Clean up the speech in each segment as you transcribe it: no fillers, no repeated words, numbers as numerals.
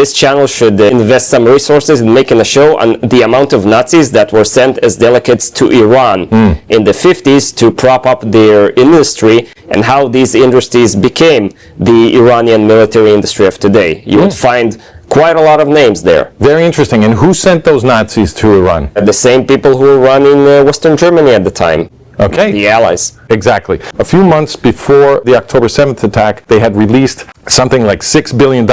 This channel should invest some resources in making a show on the amount of Nazis that were sent as delegates to Iran in the 50s to prop up their industry, and how these industries became the Iranian military industry of today. You would find quite a lot of names there. Very interesting. And who sent those Nazis to Iran? The same people who were running Western Germany at the time. Okay. The Allies. Exactly. A few months before the October 7th attack, they had released something like $6 billion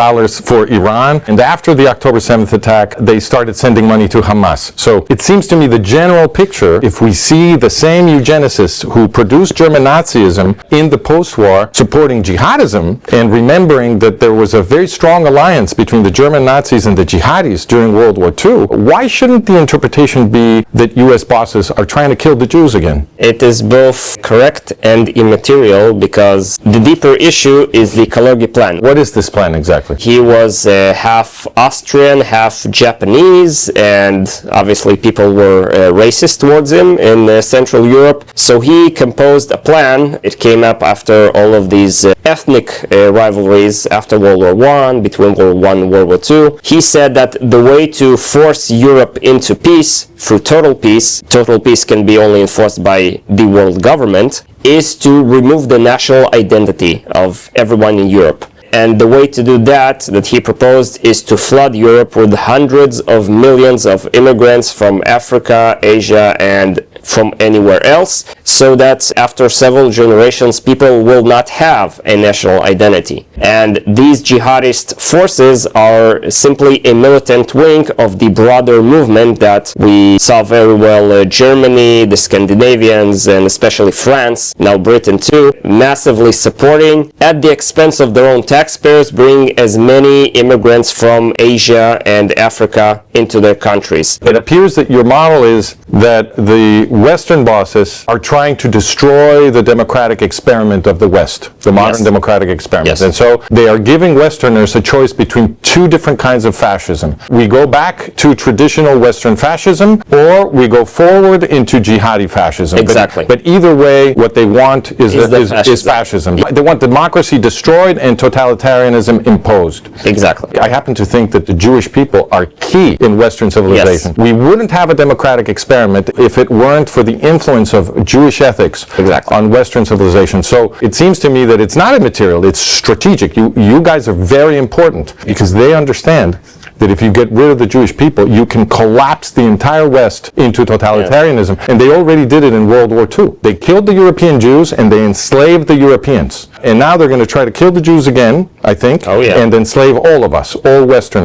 for Iran. And after the October 7th attack, they started sending money to Hamas. So it seems to me the general picture, if we see the same eugenicists who produced German Nazism in the post-war supporting jihadism, and remembering that there was a very strong alliance between the German Nazis and the jihadis during World War II, why shouldn't the interpretation be that U.S. bosses are trying to kill the Jews again? It is both correct and immaterial, because the deeper issue is the Kalergi plan. What is this plan exactly? He was half Austrian, half Japanese, and obviously people were racist towards him in Central Europe. So he composed a plan. It came up after all of these ethnic rivalries after World War I, between World War I and World War II. He said that the way to force Europe into peace through total peace can be only enforced by the world government, is to remove the national identity of everyone in Europe. And the way to do that he proposed, is to flood Europe with hundreds of millions of immigrants from Africa, Asia, and from anywhere else, so that after several generations people will not have a national identity. And these jihadist forces are simply a militant wing of the broader movement that we saw very well Germany, the Scandinavians, and especially France, now Britain too, massively supporting at the expense of their own taxpayers, bring as many immigrants from Asia and Africa into their countries. It appears that your model is that the Western bosses are trying to destroy the democratic experiment of the West, the modern democratic experiment. Yes. And so they are giving Westerners a choice between two different kinds of fascism. We go back to traditional Western fascism, or we go forward into jihadi fascism. Exactly. But either way, what they want is fascism. Yeah. They want democracy destroyed and totalitarianism imposed. Exactly. I happen to think that the Jewish people are key in Western civilization. Yes. We wouldn't have a democratic experiment if it weren't for the influence of Jewish ethics on Western civilization. So it seems to me that it's not immaterial, it's strategic. You guys are very important, because they understand that if you get rid of the Jewish people, you can collapse the entire West into totalitarianism. And they already did it in World War II. They killed the European Jews and they enslaved the Europeans. And now they're going to try to kill the Jews again, I think, and enslave all of us, all Westerners.